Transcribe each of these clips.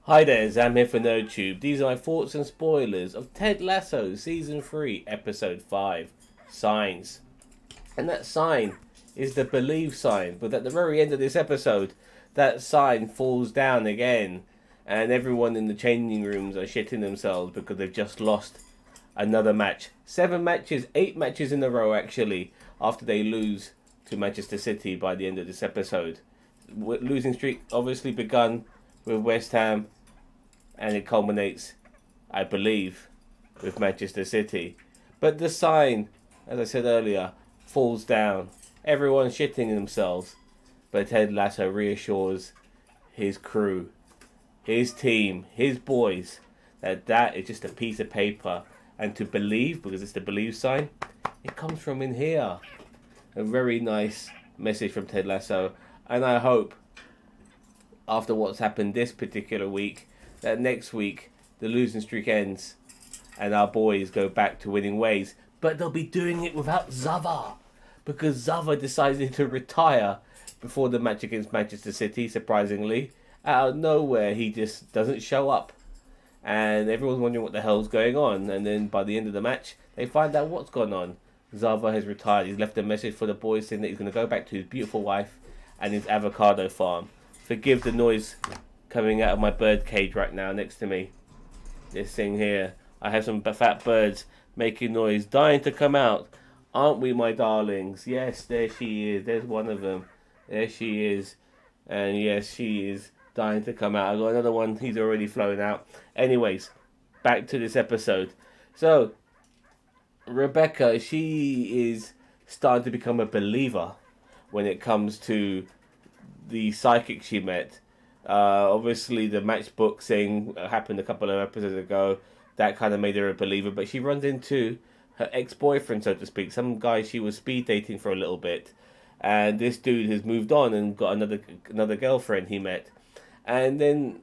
Hi there, Zam here for NoTube. These are my thoughts and spoilers of Ted Lasso Season 3, Episode 5, Signs. And that sign is the believe sign, but at the very end of this episode, that sign falls down again, and everyone in the changing rooms are shitting themselves because they've just lost another match. 7 matches, 8 matches in a row actually, after they lose to Manchester City by the end of this episode. Losing streak obviously begun with West Ham, and it culminates, I believe, with Manchester City. But the sign, as I said earlier, falls down. Everyone's shitting themselves, but Ted Lasso reassures his crew, his team, his boys, that is just a piece of paper, and to believe, because it's the believe sign, it comes from in here. A very nice message from Ted Lasso, and I hope, after what's happened this particular week, that next week the losing streak ends and our boys go back to winning ways. But they'll be doing it without Zava, because Zava decided to retire before the match against Manchester City, surprisingly. Out of nowhere, he just doesn't show up. And everyone's wondering what the hell's going on. And then by the end of the match, they find out what's gone on. Zava has retired. He's left a message for the boys saying that he's going to go back to his beautiful wife and his avocado farm. Forgive the noise coming out of my bird cage right now next to me. This thing here. I have some fat birds making noise, dying to come out. Aren't we, my darlings? Yes, there she is. There's one of them. There she is. And yes, she is dying to come out. I got another one. He's already flown out. Anyways, back to this episode. So, Rebecca, she is starting to become a believer when it comes to the psychic she met. Obviously, the matchbook thing happened a couple of episodes ago. That kind of made her a believer. But she runs into her ex-boyfriend, so to speak, some guy she was speed dating for a little bit, and this dude has moved on and got another girlfriend he met, and then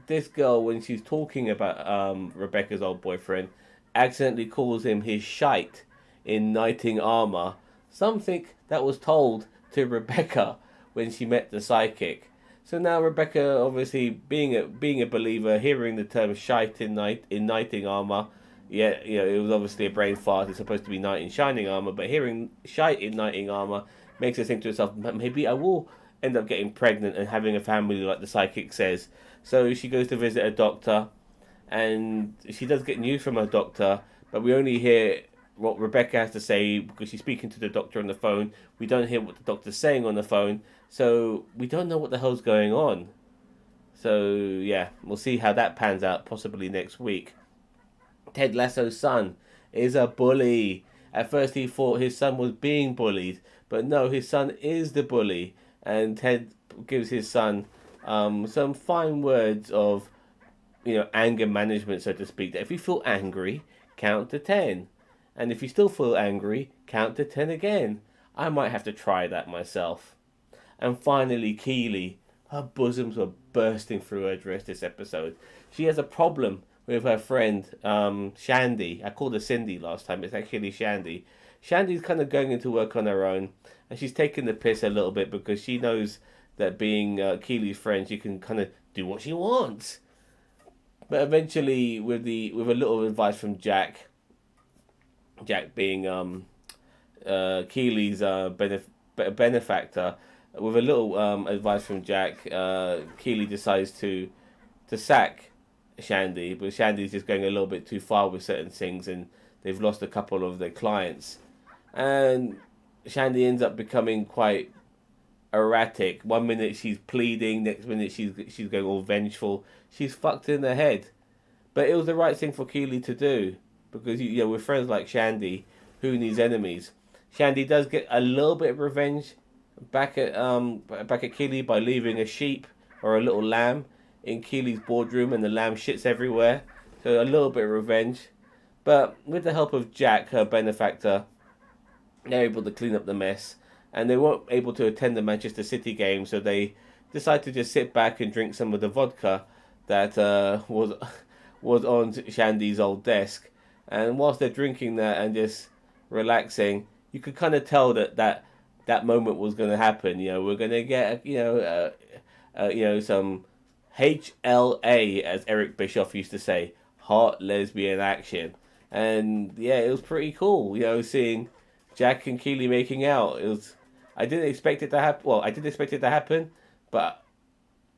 this girl, when she's talking about Rebecca's old boyfriend, accidentally calls him his shite in knighting armor, something that was told to Rebecca when she met the psychic. So now Rebecca, obviously being a believer, hearing the term shite in knighting armor, yeah, it was obviously a brain fart. It's supposed to be knight in shining armor, but hearing shite in knighting armor makes her think to herself, maybe I will end up getting pregnant and having a family like the psychic says. So she goes to visit a doctor, and she does get news from her doctor, but we only hear what Rebecca has to say because she's speaking to the doctor on the phone. We don't hear what the doctor's saying on the phone, so we don't know what the hell's going on. So yeah, we'll see how that pans out possibly next week. Ted Lasso's son is a bully. At first he thought his son was being bullied, but no, his son is the bully. And Ted gives his son some fine words of, anger management, so to speak. That if you feel angry, count to 10. And if you still feel angry, count to 10 again. I might have to try that myself. And finally, Keely. Her bosoms were bursting through her dress this episode. She has a problem with her friend, Shandy. I called her Cindy last time. It's actually Shandy. Shandy's kind of going into work on her own, and she's taking the piss a little bit because she knows that being Keely's friend, she can kind of do what she wants. But eventually, with a little advice from Jack being Keely's benefactor, with a little advice from Jack, Keely decides to sack Shandy, but Shandy's just going a little bit too far with certain things, and they've lost a couple of their clients. And Shandy ends up becoming quite erratic. One minute she's pleading, next minute she's going all vengeful. She's fucked in the head. But it was the right thing for Keely to do, because with friends like Shandy, who needs enemies? Shandy does get a little bit of revenge back at Keely by leaving a sheep or a little lamb in Keely's boardroom, and the lamb shits everywhere. So a little bit of revenge. But with the help of Jack, her benefactor, they're able to clean up the mess. And they weren't able to attend the Manchester City game, so they decided to just sit back and drink some of the vodka that was on Shandy's old desk. And whilst they're drinking that and just relaxing, you could kind of tell that moment was going to happen. We're going to get some HLA, as Eric Bischoff used to say, hot lesbian action. And yeah, it was pretty cool, seeing Jack and Keely making out. I didn't expect it to happen. Well, I did expect it to happen, but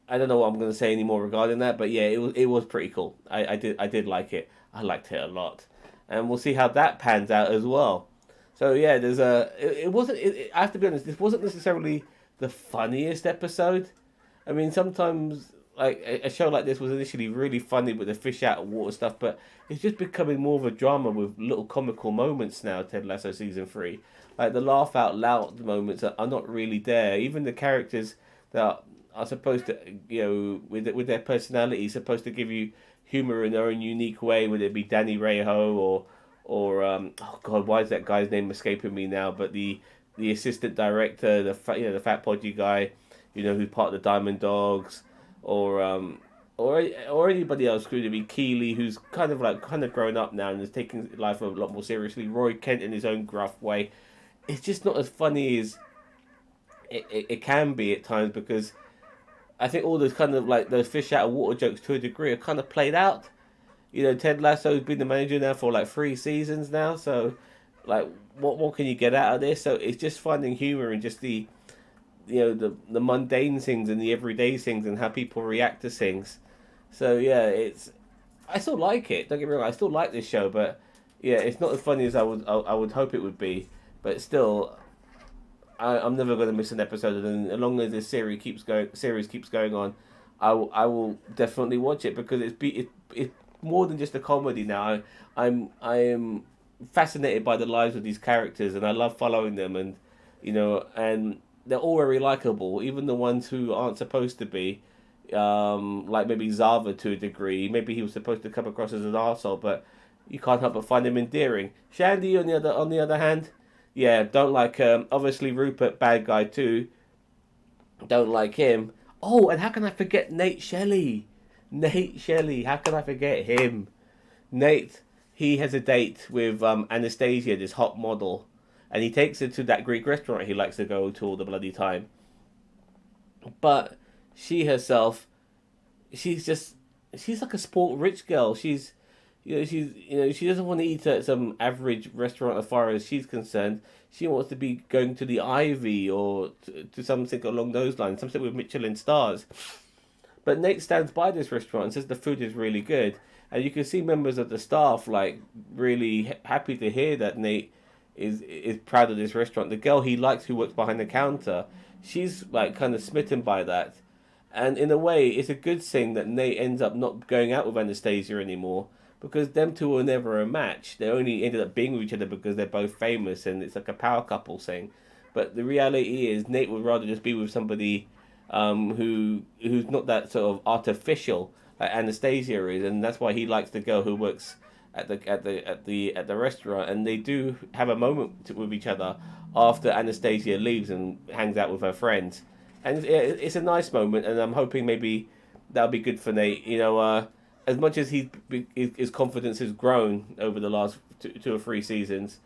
I don't know what I'm going to say anymore regarding that. But yeah, it was pretty cool. I did like it. I liked it a lot, and we'll see how that pans out as well. So yeah, it wasn't. I have to be honest. This wasn't necessarily the funniest episode. I mean, sometimes like a show like this was initially really funny with the fish out of water stuff, but it's just becoming more of a drama with little comical moments now. Ted Lasso season 3, like the laugh out loud moments are not really there. Even the characters that are supposed to, with their personality, supposed to give you humor in their own unique way. Whether it be Danny Rejo or oh god, why is that guy's name escaping me now? But the assistant director, the fat podgy guy, who's part of the Diamond Dogs, or anybody else could be Keely, who's kind of grown up now and is taking life a lot more seriously. Roy Kent in his own gruff way. It's just not as funny as it can be at times, because I think all those kind of like those fish out of water jokes to a degree are kind of played out. Ted Lasso's been the manager now for like 3 seasons now, so like what more can you get out of this? So it's just finding humor in just the mundane things and the everyday things and how people react to things. So yeah, I still like it. Don't get me wrong, I still like this show, but yeah, it's not as funny as I would hope it would be. But still, I'm never going to miss an episode, and as long as this series keeps going on, I will definitely watch it, because it's more than just a comedy now. I am fascinated by the lives of these characters, and I love following them, and they're all very likable, even the ones who aren't supposed to be. Like maybe Zava to a degree. Maybe he was supposed to come across as an arsehole, but you can't help but find him endearing. Shandy, on the other hand, yeah, don't like obviously Rupert, bad guy too. Don't like him. Oh, and how can I forget Nate Shelley? Nate Shelley, how can I forget him? Nate, he has a date with Anastasia, this hot model, and he takes her to that Greek restaurant he likes to go to all the bloody time. But she herself, she's like a sport rich girl. She doesn't want to eat at some average restaurant as far as she's concerned. She wants to be going to the Ivy or to something along those lines, something with Michelin stars. But Nate stands by this restaurant and says the food is really good. And you can see members of the staff like really happy to hear that Nate is proud of this restaurant. The girl he likes who works behind the counter, she's like kind of smitten by that. And in a way, it's a good thing that Nate ends up not going out with Anastasia anymore, because them two were never a match. They only ended up being with each other because they're both famous and it's like a power couple thing. But the reality is, Nate would rather just be with somebody who's not that sort of artificial like Anastasia is, and that's why he likes the girl who works at the restaurant. And they do have a moment with each other after Anastasia leaves and hangs out with her friends, and it's a nice moment. And I'm hoping maybe that'll be good for Nate. As much as his confidence has grown over the last 2 or 3 seasons,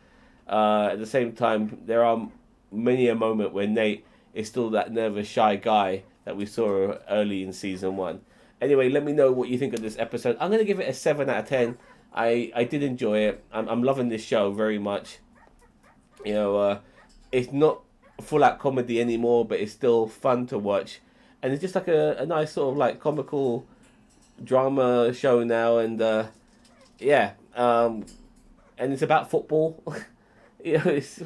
at the same time there are many a moment where Nate is still that nervous, shy guy that we saw early in season 1. Anyway, let me know what you think of this episode. I'm going to give it a 7 out of 10. I did enjoy it. I'm loving this show very much. It's not full out comedy anymore, but it's still fun to watch. And it's just like a nice sort of like comical drama show now. And yeah, and it's about football. What's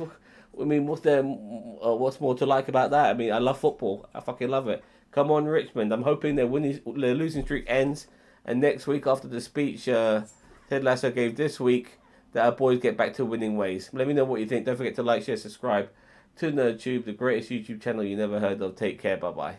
more to like about that? I mean, I love football. I fucking love it. Come on, Richmond. I'm hoping their losing streak ends, and next week after the speech Ted Lasso gave this week, that our boys get back to winning ways. Let me know what you think. Don't forget to like, share, subscribe to NerdTube, the greatest YouTube channel you never heard of. Take care. Bye bye.